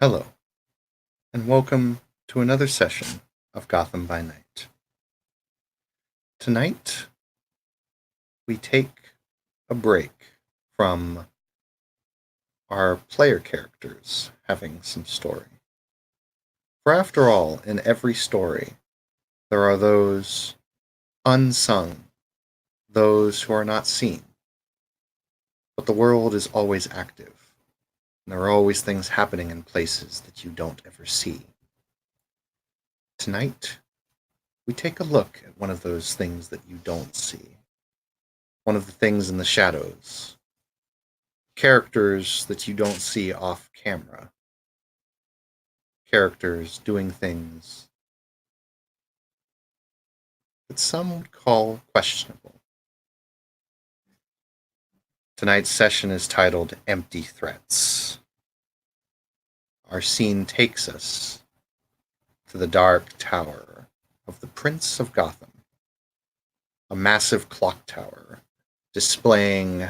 Hello, and welcome to another session of Gotham by Night. Tonight, we take a break from our player characters having some story. For after all, in every story, there are those unsung, those who are not seen. But the world is always active, and there are always things happening in places that you don't ever see. Tonight, we take a look at one of those things that you don't see, one of the things in the shadows, characters that you don't see off camera, characters doing things that some would call questionable. Tonight's session is titled Empty Threats. Our scene takes us to the dark tower of the Prince of Gotham, a massive clock tower displaying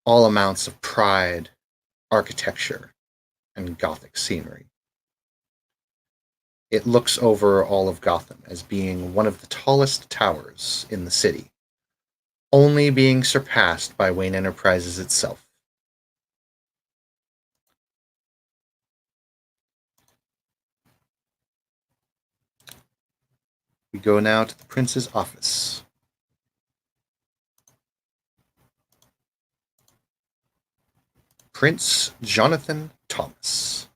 all amounts of pride, architecture, and Gothic scenery. It looks over all of Gotham as being one of the tallest towers in the city, only being surpassed by Wayne Enterprises itself. We go now to the Prince's office. Prince Jonathan Thomas.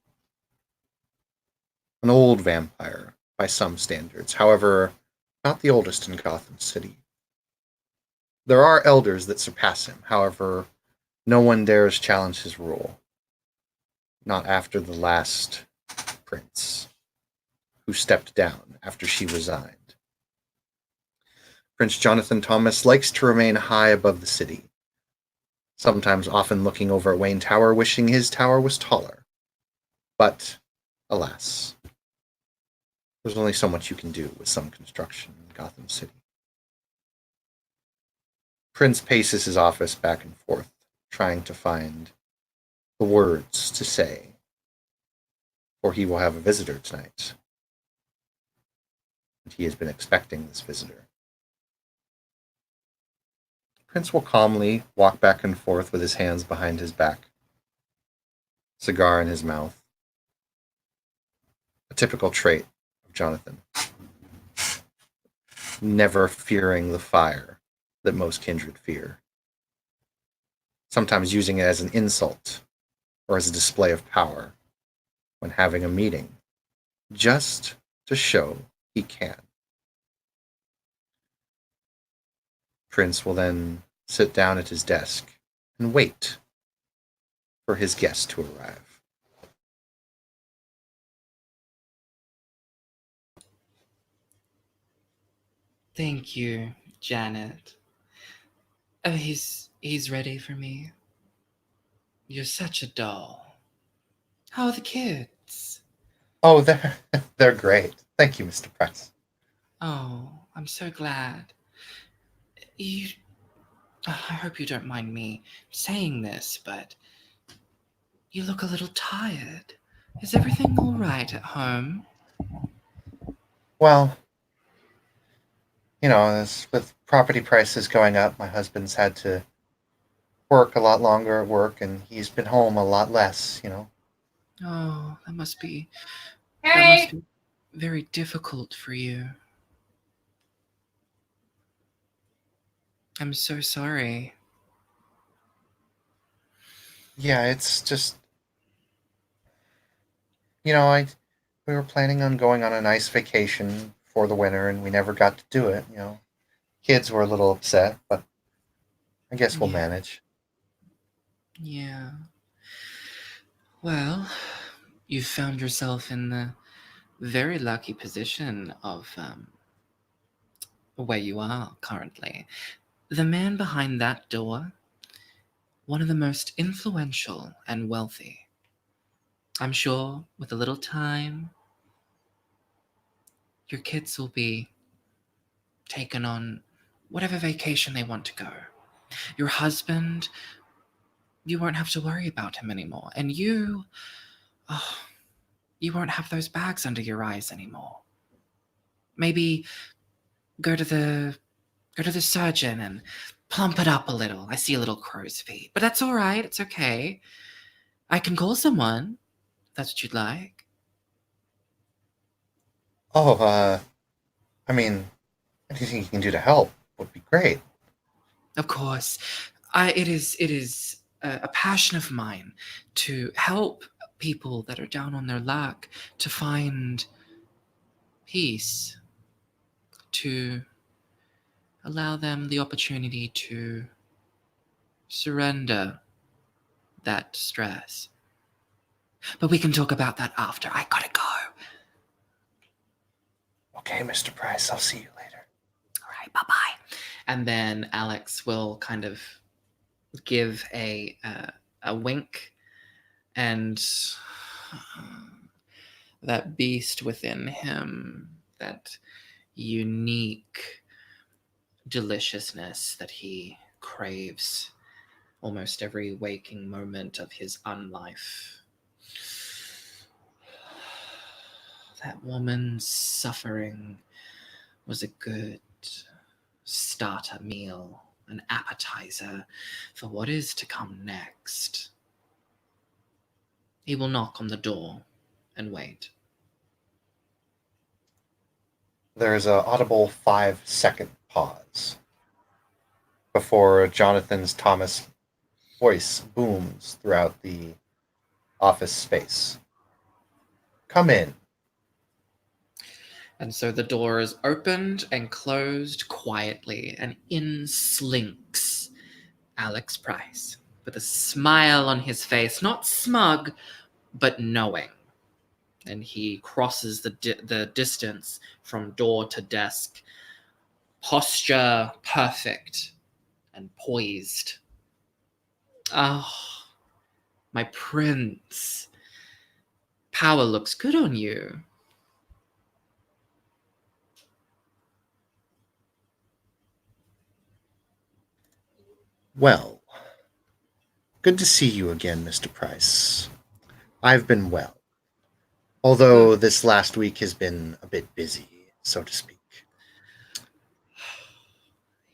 An old vampire by some standards, however, not the oldest in Gotham City. There are elders that surpass him, however, no one dares challenge his rule. Not after the last prince, who stepped down after she resigned. Prince Jonathan Thomas likes to remain high above the city, sometimes often looking over at Wayne Tower, wishing his tower was taller. But, alas, there's only so much you can do with some construction in Gotham City. Prince paces his office back and forth, trying to find the words to say, for he will have a visitor tonight. And he has been expecting this visitor. Prince will calmly walk back and forth with his hands behind his back, cigar in his mouth. A typical trait of Jonathan. Never fearing the fire that most kindred fear. Sometimes using it as an insult or as a display of power when having a meeting, just to show he can. Prince will then sit down at his desk and wait for his guest to arrive. Thank you, Janet. Oh, he's ready for me. You're such a doll. How are the kids? Oh, they're great. Thank you, Mr. Price. Oh, I'm so glad. You I hope you don't mind me saying this, but you look a little tired. Is everything all right at home? Well, as with property prices going up, my husband's had to work a lot longer at work, and he's been home a lot less. Oh, that must be very difficult for you. I'm so sorry. Yeah, it's just, I we were planning on going on a nice vacation for the winter, and we never got to do it. Kids were a little upset, but I guess we'll Yeah, manage. yeah. Well, you found yourself in the very lucky position of where you are currently. The man behind that door, one of the most influential and wealthy. I'm sure with a little time, your kids will be taken on whatever vacation they want to go. Your husband, you won't have to worry about him anymore. And you, oh, you won't have those bags under your eyes anymore. Maybe go to the surgeon and plump it up a little. I see a little crow's feet, but that's all right. It's okay. I can call someone. If that's what you'd like. Oh, I mean, anything you can do to help would be great. Of course, it is a passion of mine to help people that are down on their luck to find peace, to allow them the opportunity to surrender that stress. But we can talk about that after. I gotta go. Okay, Mr. Price, I'll see you later. All right, bye bye. And then Alex will kind of give a wink, and that beast within him, that unique deliciousness that he craves almost every waking moment of his unlife. That woman's suffering was a good starter meal, an appetizer for what is to come next. He will knock on the door and wait. There is an audible 5-second pause before Jonathan's Thomas voice booms throughout the office space. Come in. And so the door is opened and closed quietly, and in slinks Alex Price with a smile on his face, not smug, but knowing. And he crosses the distance from door to desk, posture perfect and poised. Oh, my prince. Power looks good on you. Well, good to see you again, Mr. Price. I've been well, although this last week has been a bit busy, so to speak.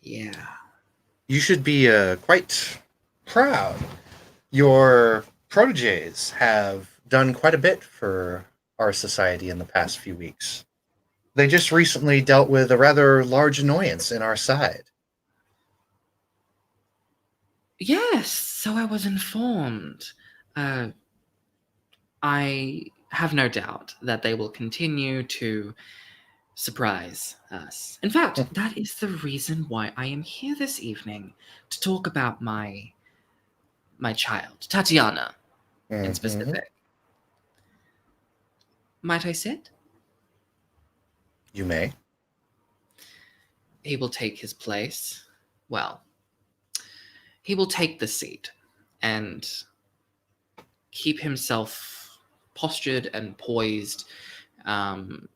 Yeah. You should be quite proud. Your proteges have done quite a bit for our society in the past few weeks. They just recently dealt with a rather large annoyance in our side. Yes, so I was informed. I have no doubt that they will continue to surprise us. In fact, that is the reason why I am here this evening to talk about my child, Tatiana, in Mhm. specific. Might I sit? You may. He will take his place. Well, he will take the seat and keep himself postured and poised,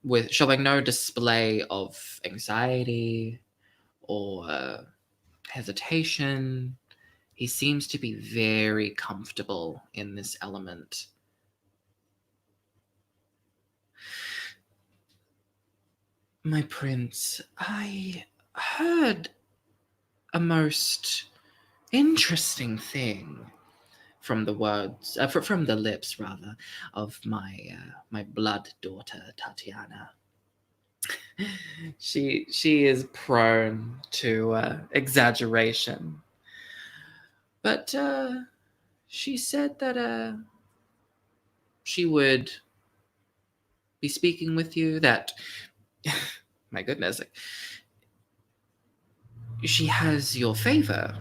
with showing no display of anxiety or hesitation. He seems to be very comfortable in this element. My prince, I heard a most interesting thing from the words, from the lips rather, of my blood daughter Tatiana. She is prone to exaggeration, but she said that she would be speaking with you. That my goodness, she has your favor.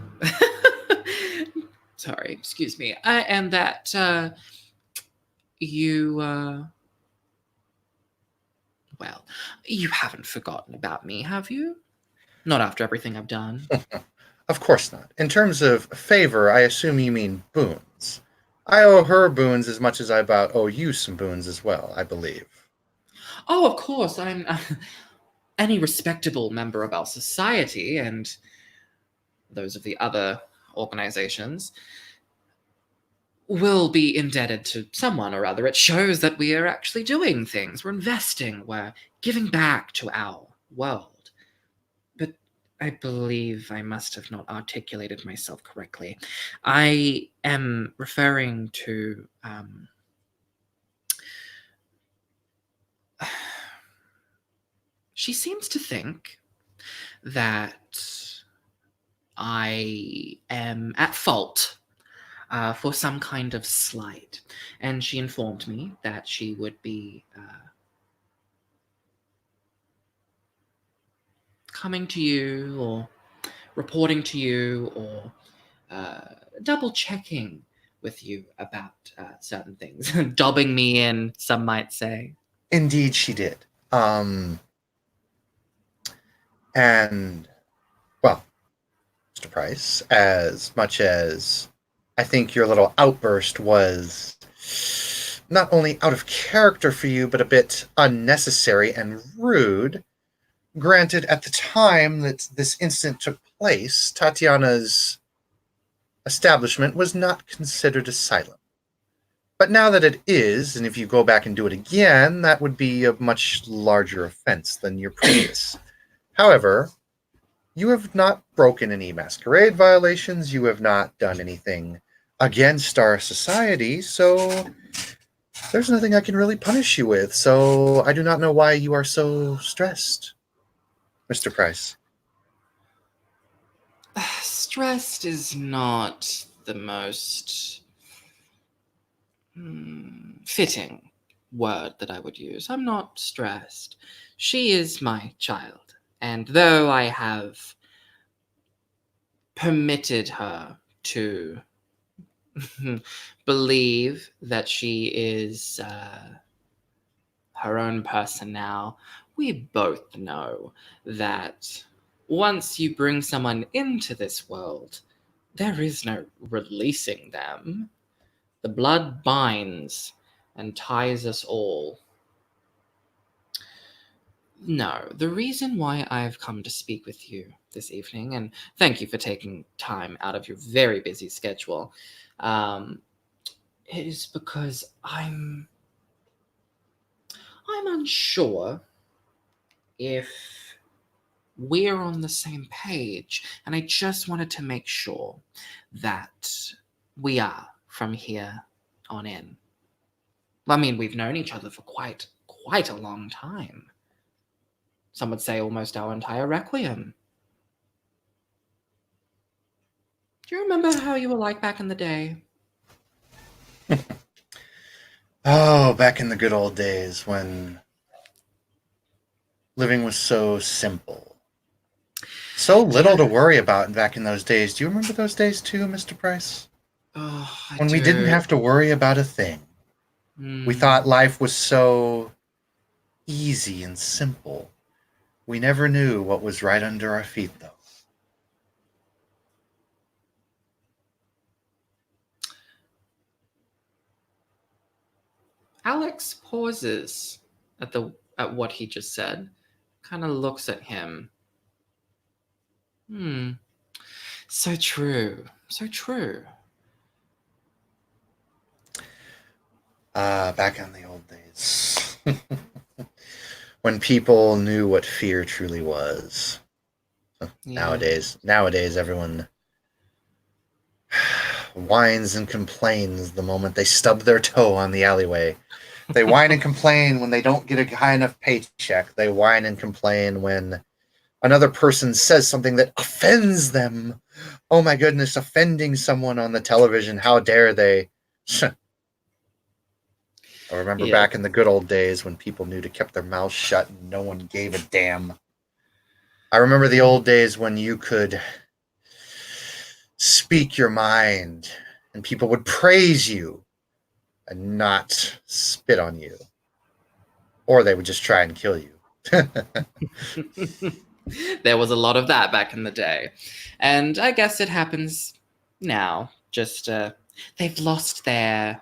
Sorry, excuse me. And that you, well, you haven't forgotten about me, have you? Not after everything I've done. Of course not. In terms of favor, I assume you mean boons. I owe her boons as much as I about owe you some boons as well, I believe. Oh, of course, I'm any respectable member of our society and those of the other organizations will be indebted to someone or other. It shows that we are actually doing things. We're investing. We're giving back to our world. But I believe I must have not articulated myself correctly. I am referring to she seems to think that I am at fault for some kind of slight. And she informed me that she would be coming to you or reporting to you or double checking with you about certain things, dobbing me in, some might say. Indeed, she did. And, well, Mr. Price, as much as I think your little outburst was not only out of character for you, but a bit unnecessary and rude, granted, at the time that this incident took place, Tatiana's establishment was not considered asylum. But now that it is, and if you go back and do it again, that would be a much larger offense than your previous. However, you have not broken any masquerade violations, you have not done anything against our society, so there's nothing I can really punish you with, so I do not know why you are so stressed, Mr. Price. Stressed is not the most fitting word that I would use. I'm not stressed. She is my child, and though I have permitted her to believe that she is her own person now, we both know that once you bring someone into this world, there is no releasing them. The blood binds and ties us all. No, the reason why I've come to speak with you this evening, and thank you for taking time out of your very busy schedule, is because I'm unsure if we're on the same page, and I just wanted to make sure that we are from here on in. I mean, we've known each other for quite a long time. Some would say almost our entire requiem. Do you remember how you were like back in the day? Oh, back in the good old days when living was so simple. So little to worry about back in those days. Do you remember those days too, Mr. Price? Oh, I When we do. didn't have to worry about a thing. We thought life was so easy and simple. We never knew what was right under our feet, though. Alex pauses at what he just said, kind of looks at him. So true. So true. Back in the old days. When people knew what fear truly was. Yeah. Nowadays, everyone whines and complains the moment they stub their toe on the alleyway. They whine and complain when they don't get a high enough paycheck. They whine and complain when another person says something that offends them. Oh my goodness, offending someone on the television. How dare they? I remember back in the good old days when people knew to keep their mouths shut and no one gave a damn. I remember the old days when you could speak your mind and people would praise you and not spit on you. Or they would just try and kill you. There was a lot of that back in the day. And I guess it happens now. Just, they've lost their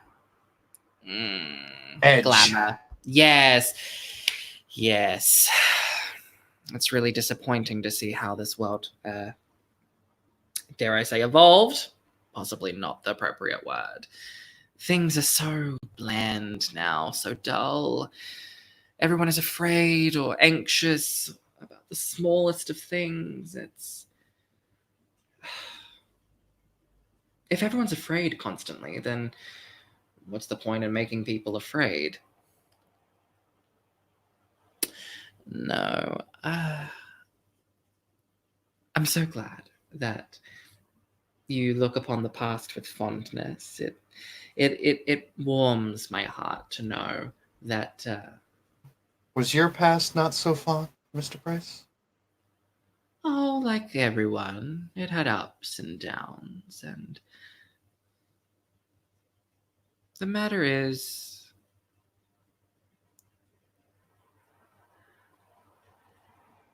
Edge. glamour. Yes. Yes. It's really disappointing to see how this world, dare I say, evolved. Possibly not the appropriate word. Things are so bland now, so dull. Everyone is afraid or anxious about the smallest of things. If everyone's afraid constantly, then what's the point in making people afraid? No. I'm so glad that you look upon the past with fondness. It warms my heart to know that Was your past not so fond, Mr. Price? oh, like everyone, it had ups and downs, and the matter is,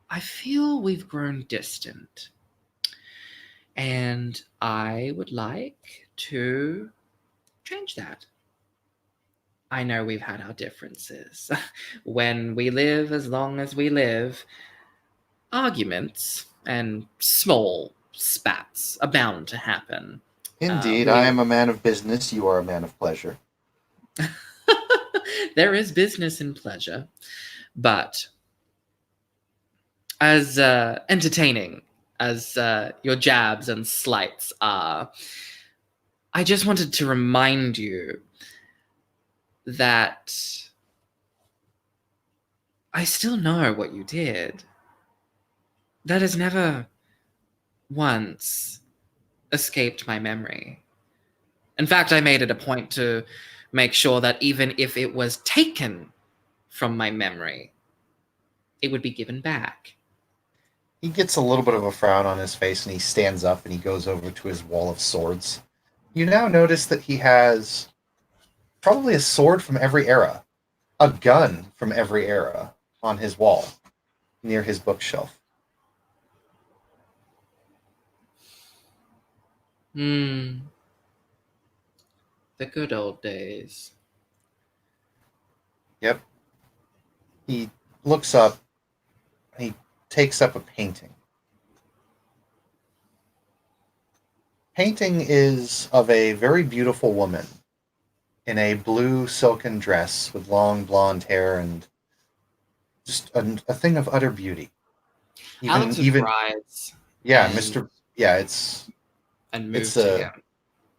I feel we've grown distant, and I would like to change that. I know we've had our differences. When we live as long as we live, arguments and small spats are bound to happen. Indeed, I We am a man of business. You are a man of pleasure. There is business in pleasure, but as entertaining as your jabs and slights are, I just wanted to remind you that I still know what you did. That has never once escaped my memory. In fact, I made it a point to make sure that even if it was taken from my memory, it would be given back. He gets a little bit of a frown on his face and he stands up and he goes over to his wall of swords. You now notice that he has probably a sword from every era, a gun from every era on his wall near his bookshelf. Hmm, the good old days. Yep. He looks up, he takes up a painting. Painting is of a very beautiful woman in a blue silken dress with long blonde hair and just a thing of utter beauty. Alex would Even rise yeah, and Mr. Yeah, it's move it's to a him.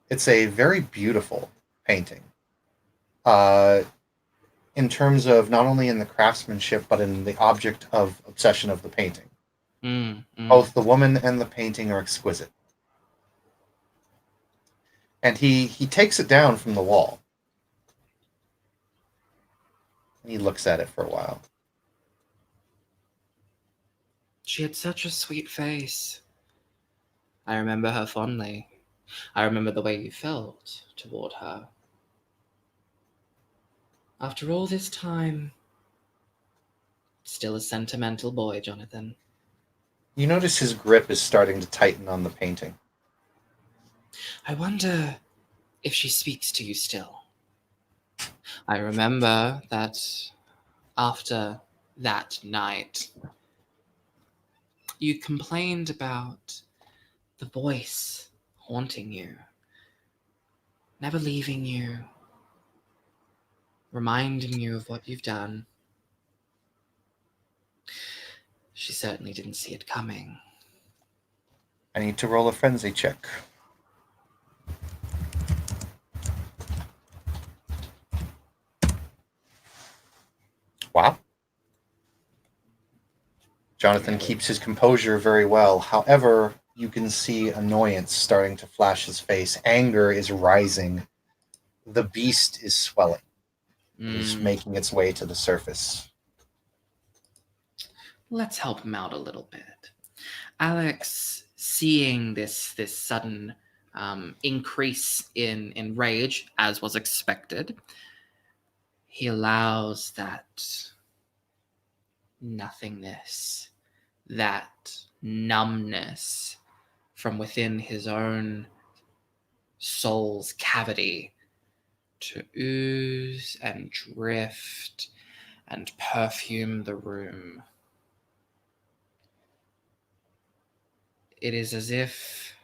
it's a very beautiful painting. Uh, in terms of not only in the craftsmanship but in the object of obsession of the painting. Mm, mm. Both the woman and the painting are exquisite. And he takes it down from the wall. And he looks at it for a while. She had such a sweet face. I remember her fondly. I remember the way you felt toward her. After all this time, still a sentimental boy, Jonathan. You notice his grip is starting to tighten on the painting. I wonder if she speaks to you still. I remember that after that night, you complained about the voice haunting you, never leaving you, reminding you of what you've done. She certainly didn't see it coming. I need to roll a frenzy check. Wow. Jonathan keeps his composure very well. However, you can see annoyance starting to flash his face. Anger is rising. The beast is swelling. It is Mm, making its way to the surface. let's help him out a little bit. Alex, seeing this sudden increase in rage, as was expected, he allows that nothingness, that numbness from within his own soul's cavity to ooze and drift and perfume the room. It is as if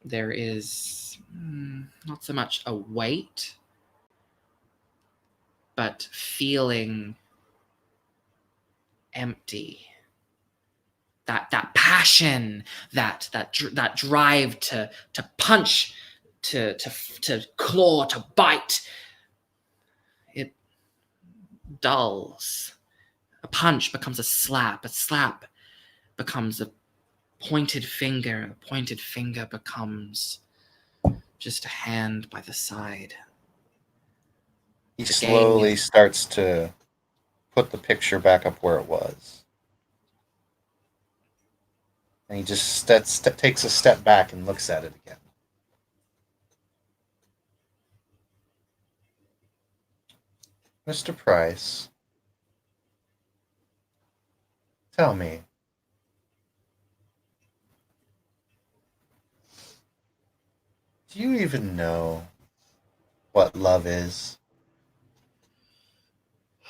There is not so much a weight, but feeling empty. That passion, that drive to punch, to claw, to bite, it dulls. A punch becomes a slap becomes a pointed finger becomes just a hand by the side. He The slowly game. starts to put the picture back up where it was. And he just takes a step back and looks at it again. Mr. Price, tell me, do you even know what love is?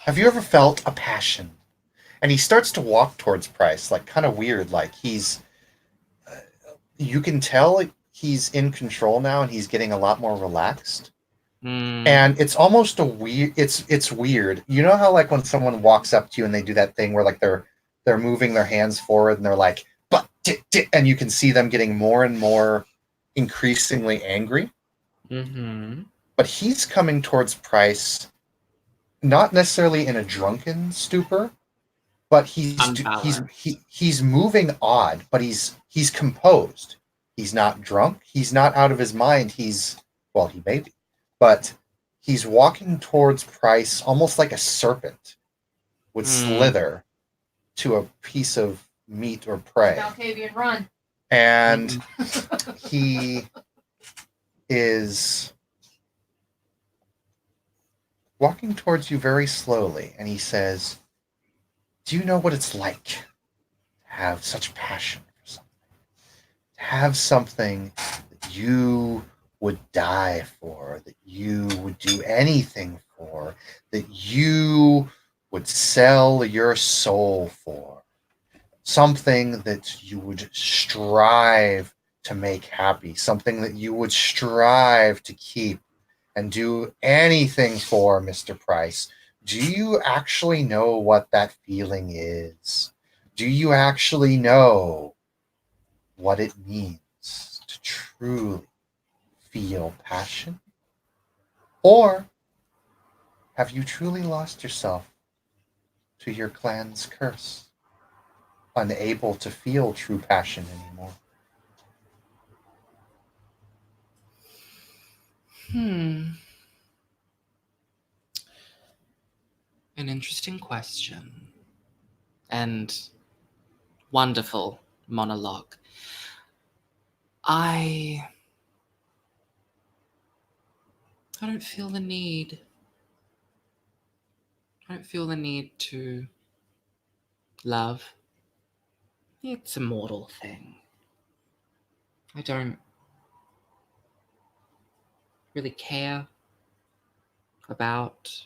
Have you ever felt a passion? And he starts to walk towards Price, like kind of weird, like he's. You can tell he's in control now, and he's getting a lot more relaxed. And it's almost a weird. It's weird. You know how like when someone walks up to you and they do that thing where like they're moving their hands forward and they're like, but and you can see them getting more and more increasingly angry. Mm-hmm. But he's coming towards Price, not necessarily in a drunken stupor, but he's moving odd, but he's composed. He's not drunk. He's not out of his mind. Well, he may be, but he's walking towards Price almost like a serpent would slither to a piece of meat or prey. Malkavian, run. And he is walking towards you very slowly, and he says, do you know what it's like to have such passion for something? To have something that you would die for, that you would do anything for, that you would sell your soul for. Something that you would strive to make happy, something that you would strive to keep and do anything for, Mr. Price. Do you actually know what that feeling is? Do you actually know what it means to truly feel passion? Or have you truly lost yourself to your clan's curse, unable to feel true passion anymore? An interesting question. And wonderful monologue. I don't feel the need. I don't feel the need to love. It's a mortal thing. I don't really care about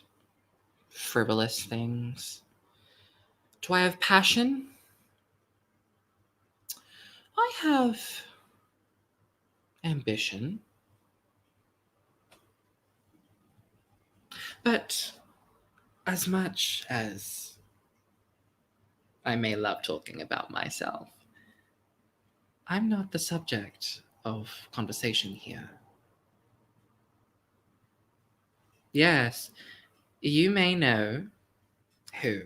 frivolous things. Do I have passion? I have ambition. But as much as I may love talking about myself, I'm not the subject of conversation here. Yes, you may know who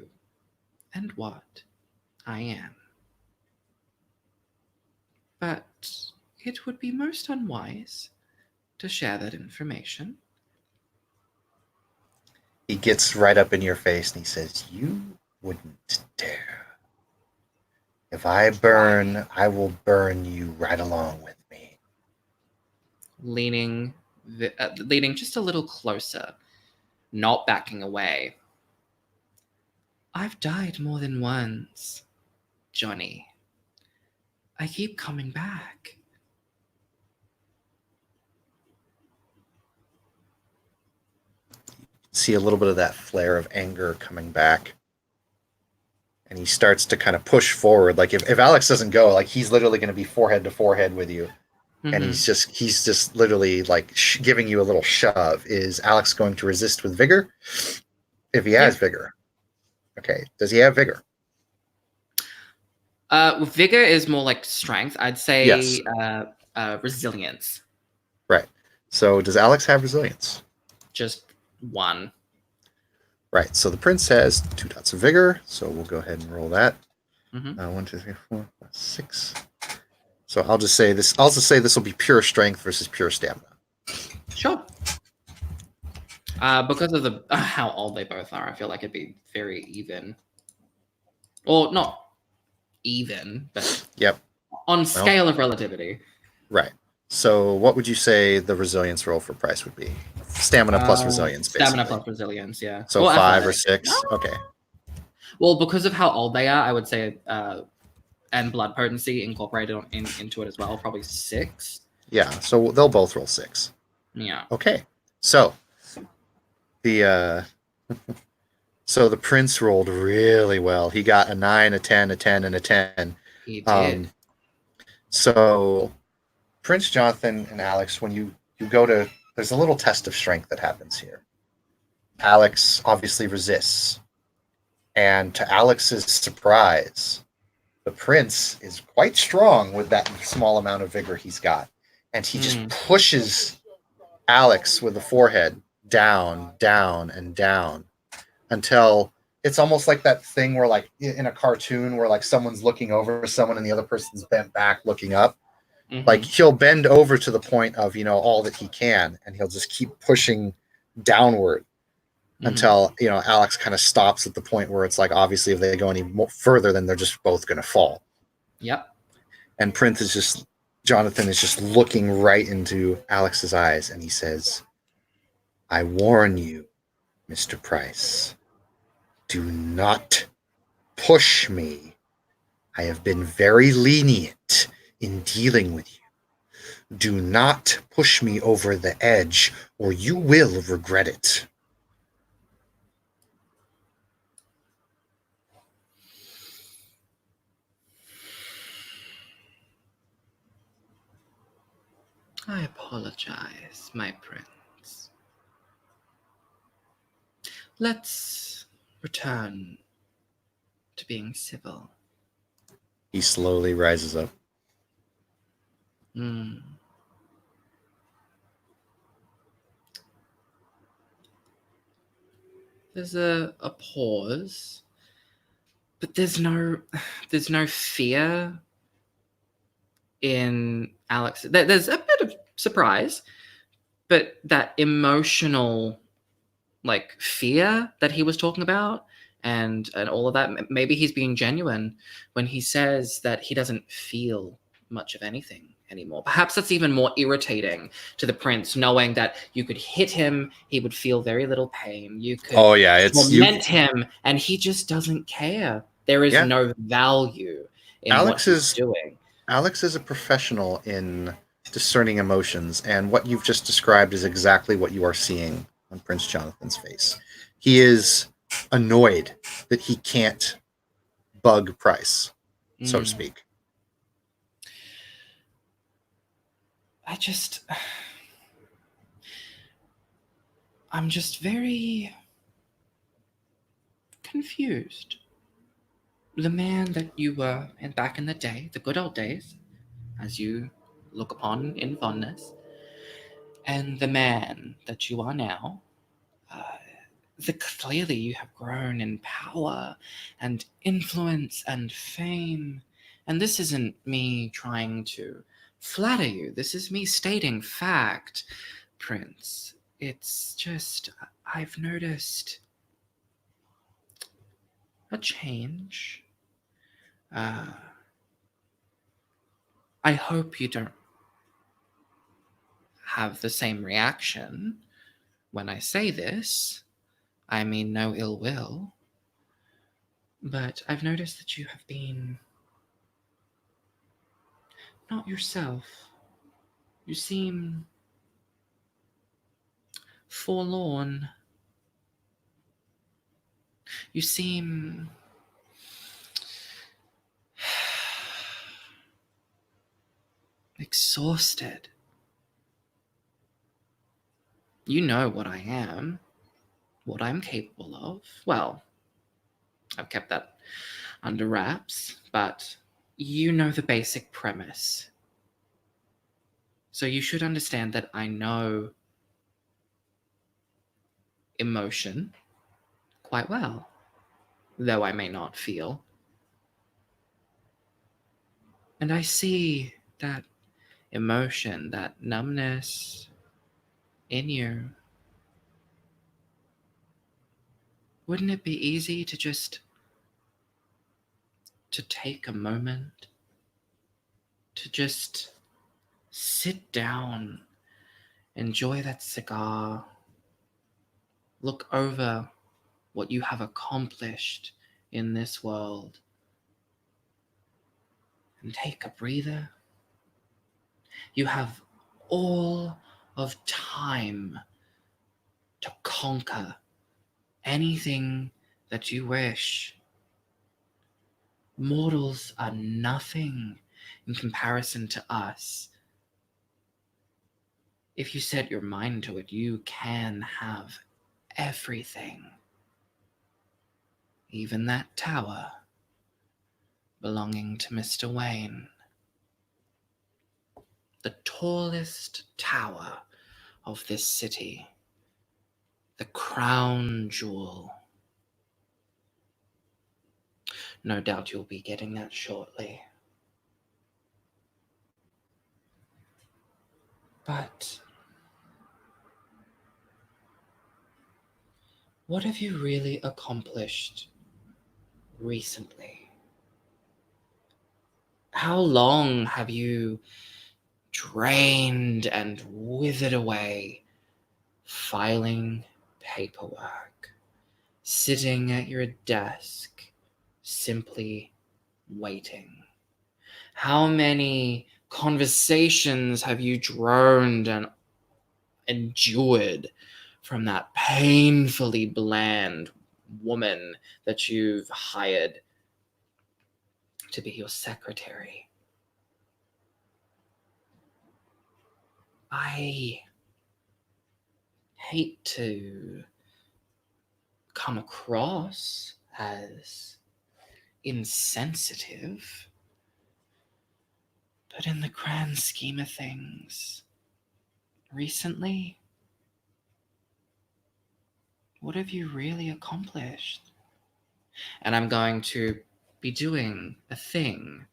and what I am. But it would be most unwise to share that information. He gets right up in your face and he says, you wouldn't dare. If I burn, I will burn you right along with me. Leaning just a little closer, not backing away. I've died more than once, Johnny. I keep coming back. See a little bit of that flare of anger coming back. And he starts to kind of push forward. Like if Alex doesn't go, like he's literally going to be forehead to forehead with you. and Mm-hmm. he's just literally like giving you a little shove. Is Alex going to resist with vigor? If he has Yeah. vigor, okay. Does he have vigor? Vigor is more like strength. I'd Yes. say resilience. Right. So does Alex have resilience? Just one. Right. So the prince has 2 dots of vigor. So we'll go ahead and roll that. Mm-hmm. 1, 2, 3, 4, 5, 6. So I'll just say this. I'll just say this will be pure strength versus pure stamina. Sure. Because of the how old they both are, I feel like it'd be very even, or not even, but Yep. on Well, scale of relativity. right. So what would you say the resilience roll for Price would be? Stamina plus resilience, Stamina basically. plus resilience, yeah, So or 5 or athletics. 6. Okay. Well, because of how old they are, I would say, and blood potency incorporated into it as well, probably 6. Yeah. So they'll both roll 6. Yeah, Okay. So the so the prince rolled really well. He got a 9, a 10, a 10, and a 10. he did. Um, so Prince Jonathan and Alex, when you go to, there's a little test of strength that happens here. Alex obviously resists, and to Alex's surprise, the prince is quite strong with that small amount of vigor he's got, and he just pushes Alex with the forehead down, down, and down until it's almost like that thing where, like in a cartoon, where like someone's looking over someone and the other person's bent back looking up. Like he'll bend over to the point of all that he can, and he'll just keep pushing downward until Alex kind of stops at the point where it's like, obviously if they go any further, then they're just both going to fall. Yep. And Jonathan is just looking right into Alex's eyes, and he says, "I warn you, Mr. Price, do not push me. I have been very lenient in dealing with you. Do not push me over the edge, or you will regret it." I apologize, my prince. Let's return to being civil. He slowly rises up. Mm. There's a pause, but there's no fear in Alex. There's a bit of surprise, but that emotional like fear that he was talking about and all of that, maybe he's being genuine when he says that he doesn't feel much of anything anymore. Perhaps that's even more irritating to the prince, knowing that you could hit him, he would feel very little pain. You could Oh yeah, it's you. torment him, and he just doesn't care. There is Yeah, no value in what Alex he's is doing. Alex is a professional in discerning emotions, and what you've just described is exactly what you are seeing on Prince Jonathan's face. He is annoyed that he can't bug Price, so to Mm. speak. I'm just very confused. The man that you were back in the day, the good old days, as you look upon in fondness, and the man that you are now, uh, clearly you have grown in power and influence and fame. And this isn't me trying to flatter you. This is me stating fact, Prince. It's just, I've noticed a change. Uh, I hope you don't have the same reaction when I say this. I mean no ill will. But I've noticed that you have been not yourself. You seem forlorn. You seem exhausted. You know what I am, what I'm capable of. Well, I've kept that under wraps, but you know the basic premise. So you should understand that I know emotion quite well, though I may not feel. And I see that emotion, that numbness in you. Wouldn't it be easy to just to take a moment to just sit down, enjoy that cigar, look over what you have accomplished in this world, and take a breather? You have all of time to conquer anything that you wish. Mortals are nothing in comparison to us. If you set your mind to it, you can have everything. Even that tower belonging to Mr. Wayne. The tallest tower of this city. The crown jewel. No doubt you'll be getting that shortly. But what have you really accomplished recently? How long have you drained and withered away filing paperwork, sitting at your desk, simply waiting? How many conversations have you droned and endured from that painfully bland woman that you've hired to be your secretary? I hate to come across as insensitive, but in the grand scheme of things, recently, what have you really accomplished? And I'm going to be doing a thing.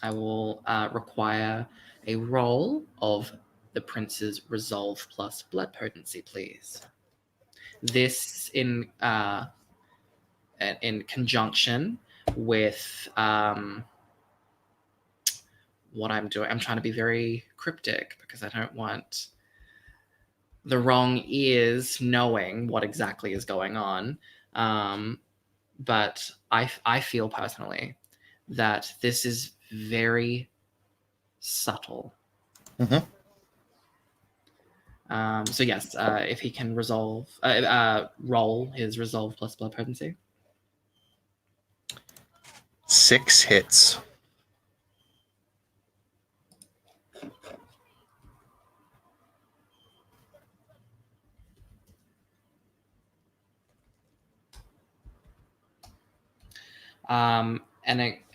I will require a roll of the prince's resolve plus blood potency, please. This in conjunction with what I'm doing. I'm trying to be very cryptic because I don't want the wrong ears knowing what exactly is going on. But I feel personally that this is very subtle. Mhm. So yes, if he can roll his resolve plus blood potency. 6 hits. And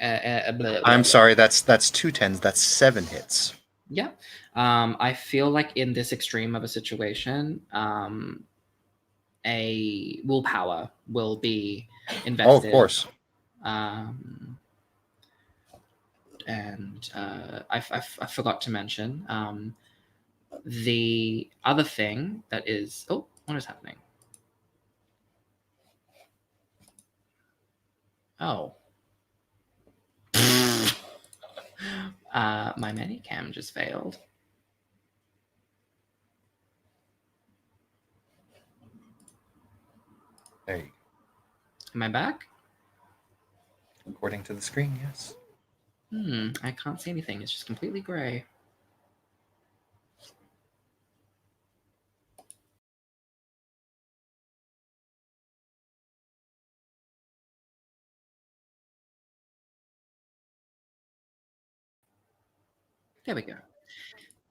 I'm sorry, that's 2 10s. That's 7 hits. Yeah. I feel like in this extreme of a situation, a willpower will be invested. Oh, of course. And I forgot to mention the other thing that is. Oh, what is happening? Oh. My Manicam just failed. There you go. Am I back? According to the screen, yes. I can't see anything. It's just completely gray. There we go.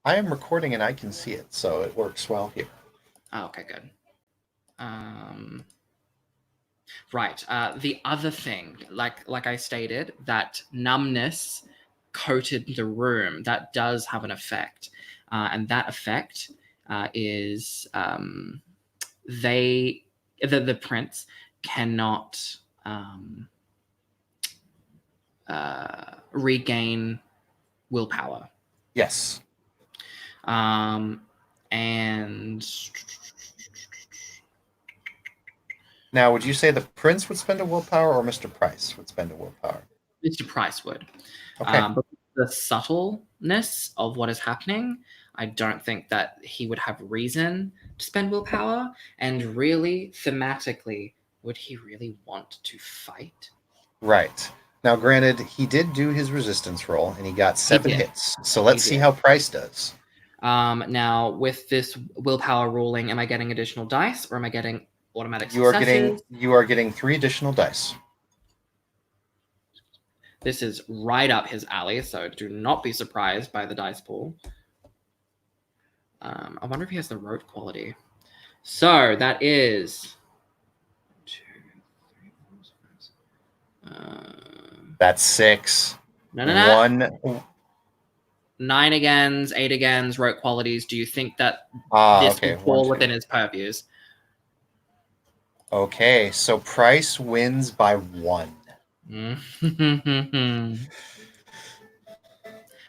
I am recording and I can see it, so it works well here. Oh, okay, good. Right. The other thing, like I stated, that numbness coated the room. That does have an effect, and that effect is the prince cannot regain willpower. Yes. And Now, would you say the prince would spend a willpower or Mr. Price would spend a willpower? Mr. Price would. Okay. But the subtleness of what is happening, I don't think that he would have reason to spend willpower. And really, thematically, would he really want to fight? Right. Now, granted, he did do his resistance roll and he got 7 did. hits. So let's He see did. how Price does. Now, with this willpower ruling, am I getting additional dice or am I getting automatic You are successes? getting 3 additional dice. This is right up his alley, so do not be surprised by the dice pool. I wonder if he has the rote quality. So that is 2, 3, 4, 5. That's 6. No. 1. 9 agains, 8 agains, rote qualities. Do you think that this Okay. would fall 1, 2. within his purviews? Okay, so Price wins by 1.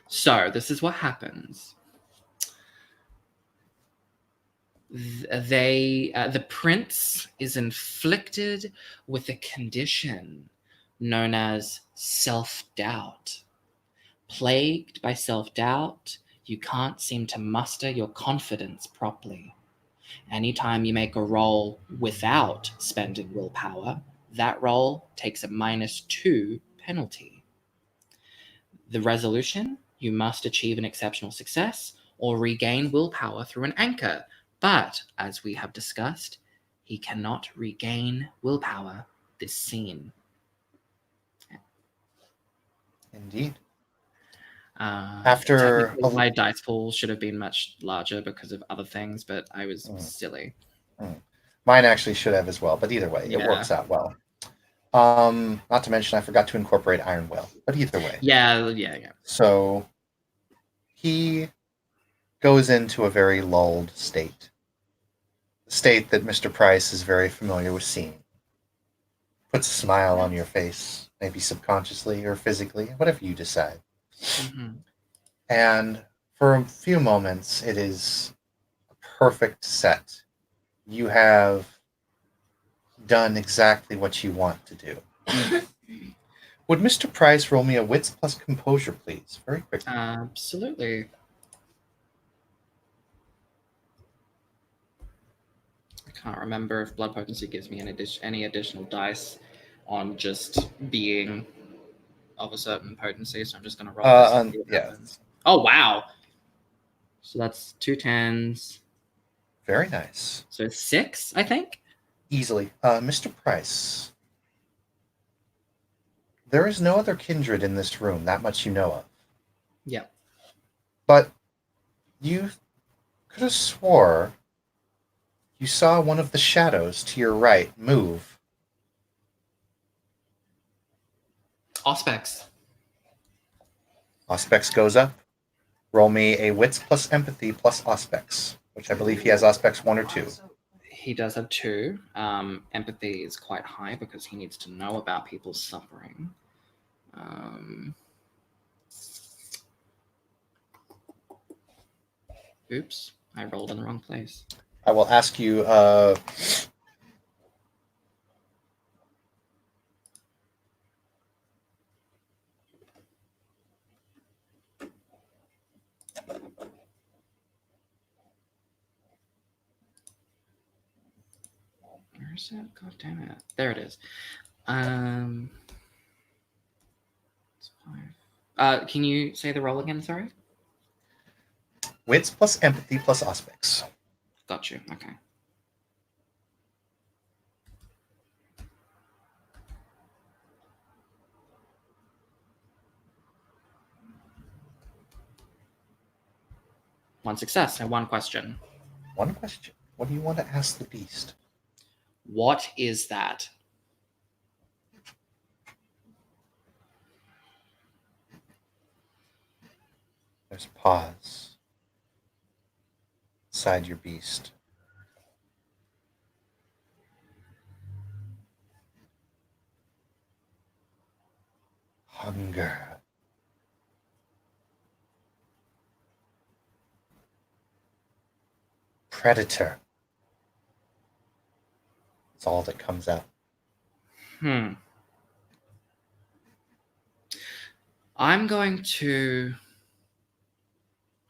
So this is what happens. The prince is inflicted with a condition known as self-doubt. Plagued by self-doubt, you can't seem to muster your confidence properly. Anytime you make a roll without spending willpower, that roll takes a -2 penalty. The resolution: you must achieve an exceptional success or regain willpower through an anchor. But, as we have discussed, he cannot regain willpower this scene. Indeed. Technically, my dice pool should have been much larger because of other things, but I was silly. Mine actually should have as well, but either way, it works out well. Not to mention, I forgot to incorporate Iron Will, but either way. Yeah. So he goes into a very lulled state. A state that Mr. Price is very familiar with seeing. Puts a smile on your face, maybe subconsciously or physically, whatever you decide. Mm-hmm. And for a few moments, it is a perfect set. You have done exactly what you want to do. Would Mr. Price roll me a wits plus composure, please? Very quickly. Absolutely. I can't remember if blood potency gives me any additional dice on just being of a certain potency, so I'm just going to roll this. Yeah. Oh, wow. So that's 2 10s. Very nice. So 6, I think? Easily. Mr. Price, there is no other kindred in this room, that much you know of. Yeah. But you could have swore you saw one of the shadows to your right move. Auspex. Auspex goes up. Roll me a wits plus empathy plus Auspex, which I believe he has Auspex 1 or 2. He does have 2. Empathy is quite high because he needs to know about people's suffering. Oops, I rolled in the wrong place. I will ask you. Where is it? God damn it. There it is. It's 5. Can you say the roll again? Sorry. Wits plus empathy plus Auspex. Got you. Okay. One success and one question. One question. What do you want to ask the beast? What is that? There's a pause inside your beast. Hunger. Predator. It's all that comes out. I'm going to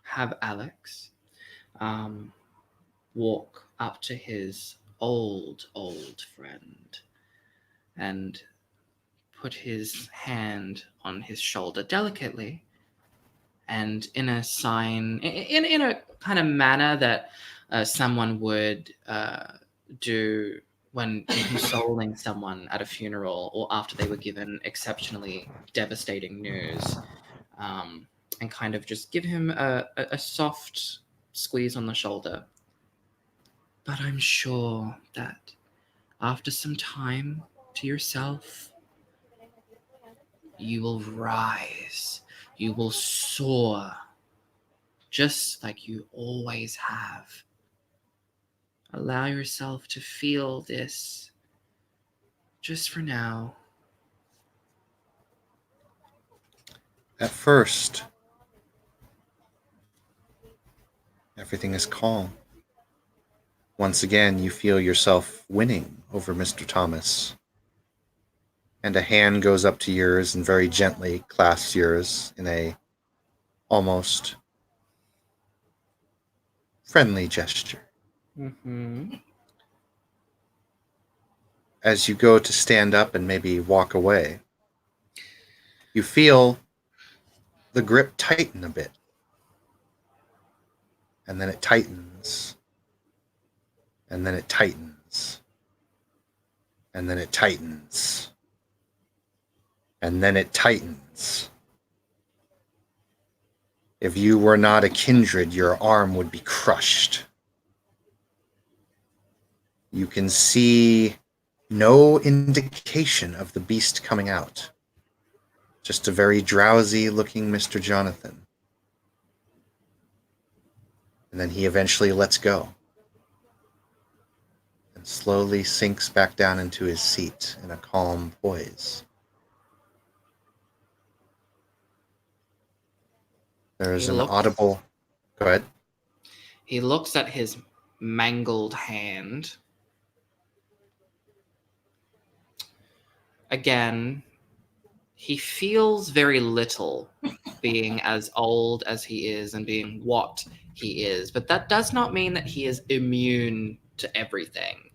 have Alex walk up to his old friend and put his hand on his shoulder delicately and in a sign, in a kind of manner that someone would do when consoling someone at a funeral or after they were given exceptionally devastating news, and kind of just give him a soft squeeze on the shoulder. But I'm sure that after some time to yourself, you will rise, you will soar, just like you always have. Allow yourself to feel this just for now. At first, everything is calm. Once again, you feel yourself winning over Mr. Thomas. And a hand goes up to yours and very gently clasps yours in a almost friendly gesture. Mm-hmm. As you go to stand up and maybe walk away, you feel the grip tighten a bit. And then it tightens. And then it tightens. And then it tightens. And then it tightens. If you were not a kindred, your arm would be crushed. You can see no indication of the beast coming out. Just a very drowsy looking Mr. Jonathan. And then he eventually lets go and slowly sinks back down into his seat in a calm poise. There is an audible... Go ahead. He looks at his mangled hand. Again, he feels very little being as old as he is and being what he is, but that does not mean that he is immune to everything.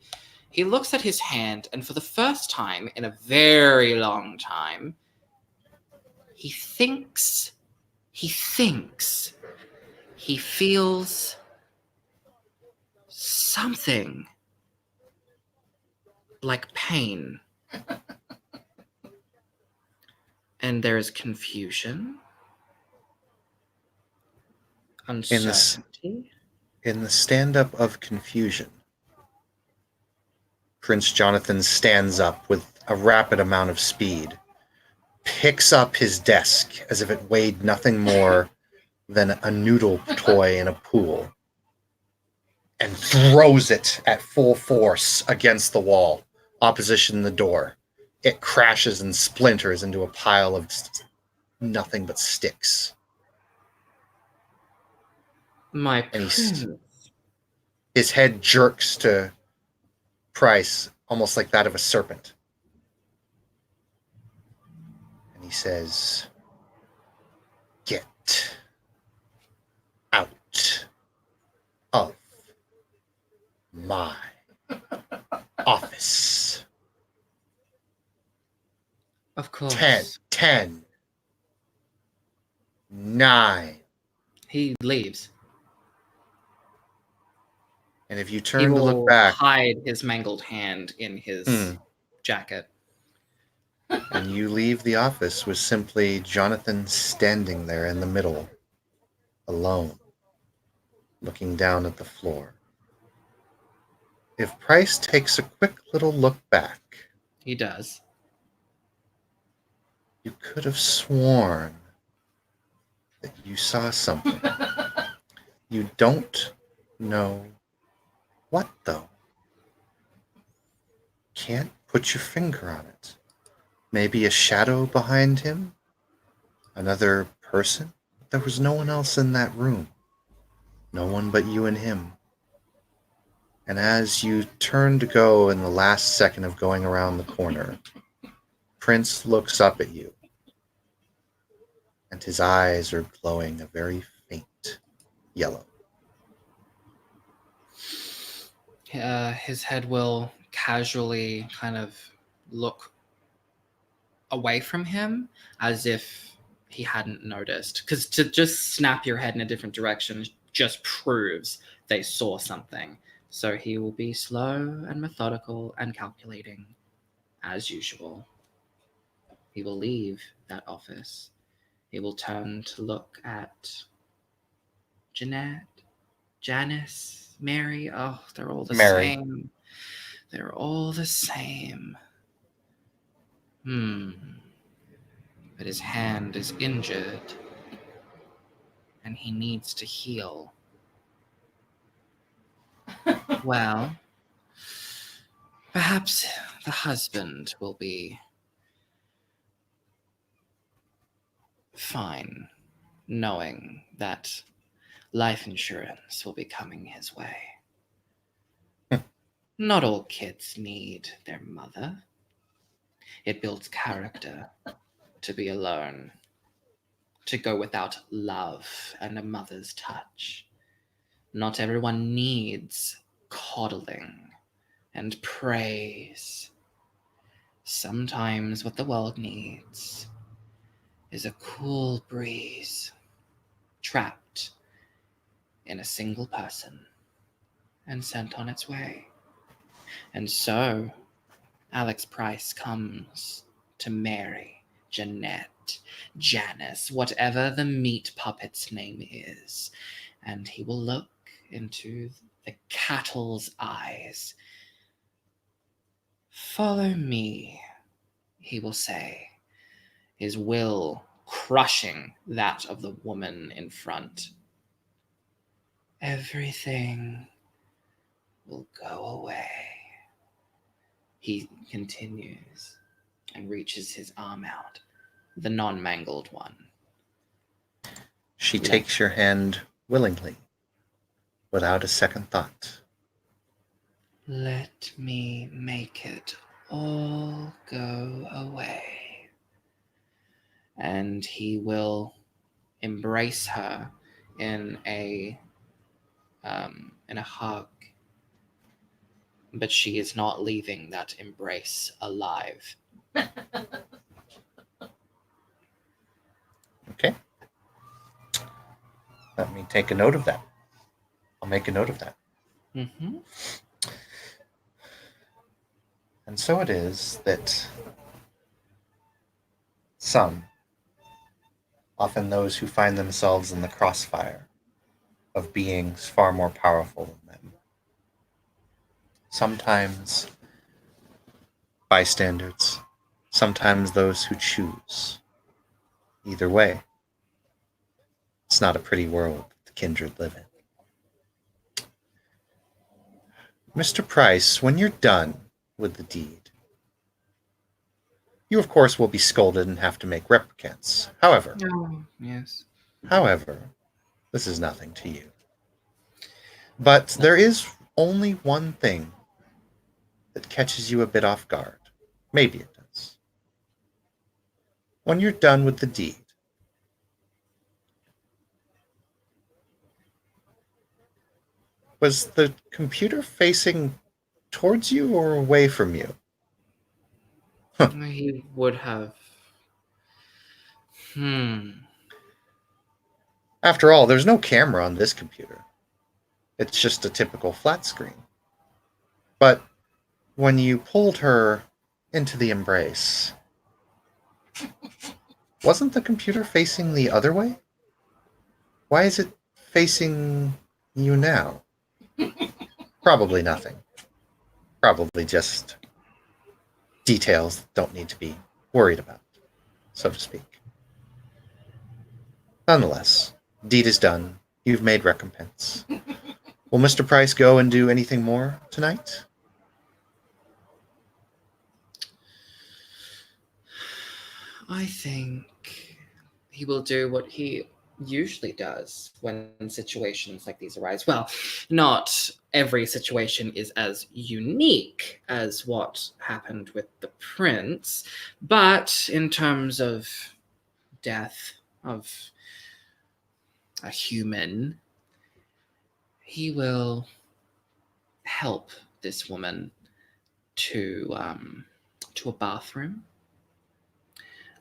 He looks at his hand, and for the first time in a very long time, he thinks, he feels something like pain. And there's confusion, uncertainty. In the stand-up of confusion, Prince Jonathan stands up with a rapid amount of speed, picks up his desk as if it weighed nothing more than a noodle toy in a pool, and throws it at full force against the wall, opposition the door. It crashes and splinters into a pile of nothing but sticks. My prince. His head jerks to Price, almost like that of a serpent. And he says, "Get out of my office." Of course. 10, 9. He leaves. And if you turn to look back, hide his mangled hand in his jacket. And you leave the office with simply Jonathan standing there in the middle, alone. looking down at the floor. If Price takes a quick little look back, He does. you could have sworn that you saw something. You don't know what, though. Can't put your finger on it. Maybe a shadow behind him? Another person? There was no one else in that room. No one but you and him. And as you turn to go in the last second of going around the corner, Prince looks up at you, and his eyes are glowing a very faint yellow. His head will casually kind of look away from him as if he hadn't noticed. Because to just snap your head in a different direction just proves they saw something. So he will be slow and methodical and calculating as usual. He will leave that office. He will turn to look at Jeanette, Janice, Mary. Oh, they're all the Mary. same. They're all the same. But his hand is injured, and he needs to heal. Well, perhaps the husband will be fine, knowing that life insurance will be coming his way. Not all kids need their mother. It builds character to be alone, to go without love and a mother's touch. Not everyone needs coddling and praise. Sometimes what the world needs is a cool breeze, trapped in a single person and sent on its way. And so Alex Price comes to Mary, Jeanette, Janice, whatever the meat puppet's name is, and he will look into the cattle's eyes. Follow me, he will say, his will crushing that of the woman in front. Everything will go away. He continues and reaches his arm out, the non-mangled one. She takes your hand willingly, without a second thought. Let me make it all go away. And he will embrace her in a hug, but she is not leaving that embrace alive. Okay. Let me take a note of that. I'll make a note of that. Mm-hmm. And so it is that some, often those who find themselves in the crossfire of beings far more powerful than them, sometimes bystanders, sometimes those who choose. Either way, it's not a pretty world the kindred live in. Mr. Price, when you're done with the deed, you of course will be scolded and have to make replicants. However, Yes. this is nothing to you. But there is only one thing that catches you a bit off guard. Maybe it does. When you're done with the deed, was the computer facing towards you or away from you? He would have. After all, there's no camera on this computer. It's just a typical flat screen. But when you pulled her into the embrace, wasn't the computer facing the other way? Why is it facing you now? Probably nothing. Probably just details that don't need to be worried about, so to speak. Nonetheless, deed is done. You've made recompense. Will Mr. Price go and do anything more tonight? I think he will do what he usually does when situations like these arise. Well, not every situation is as unique as what happened with the prince, but in terms of death of a human, he will help this woman to a bathroom,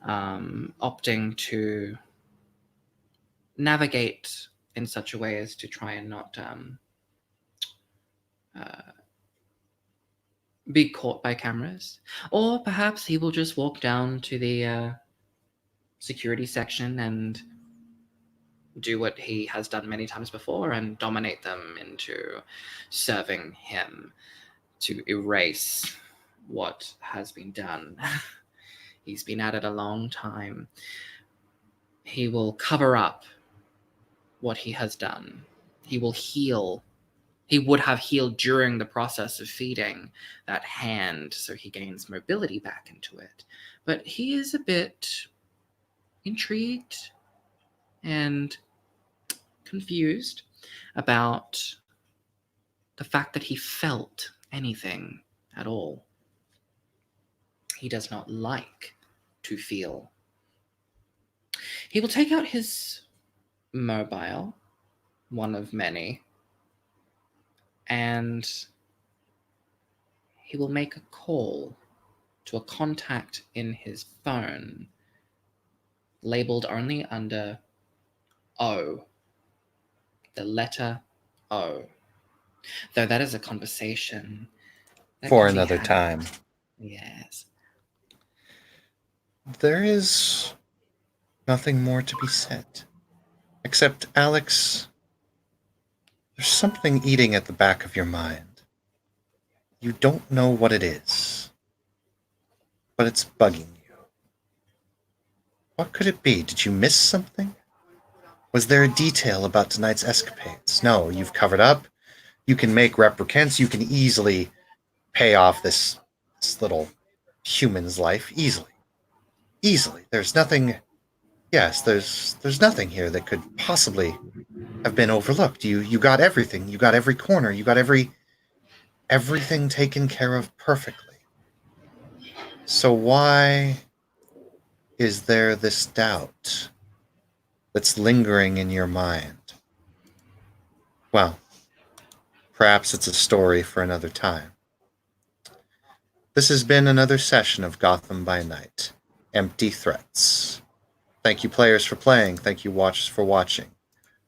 opting to navigate in such a way as to try and not be caught by cameras. Or perhaps he will just walk down to the security section and do what he has done many times before and dominate them into serving him to erase what has been done. He's been at it a long time. He will cover up what he has done. He will heal. He would have healed during the process of feeding that hand, so he gains mobility back into it. But he is a bit intrigued and confused about the fact that he felt anything at all. He does not like to feel. He will take out his mobile, one of many, and he will make a call to a contact in his phone labeled only under O, the letter O. Though that is a conversation that For can be another had. time. Yes. There is nothing more to be said. Except, Alex, there's something eating at the back of your mind. You don't know what it is, but it's bugging you. What could it be? Did you miss something? Was there a detail about tonight's escapades? No, you've covered up. You can make replicants. You can easily pay off this little human's life. Easily. There's nothing... Yes, there's nothing here that could possibly have been overlooked. You got everything. You got every corner. You got everything taken care of perfectly. So why is there this doubt that's lingering in your mind? Well, perhaps it's a story for another time. This has been another session of Gotham by Night. Empty Threats. Thank you, players, for playing. Thank you, watchers, for watching.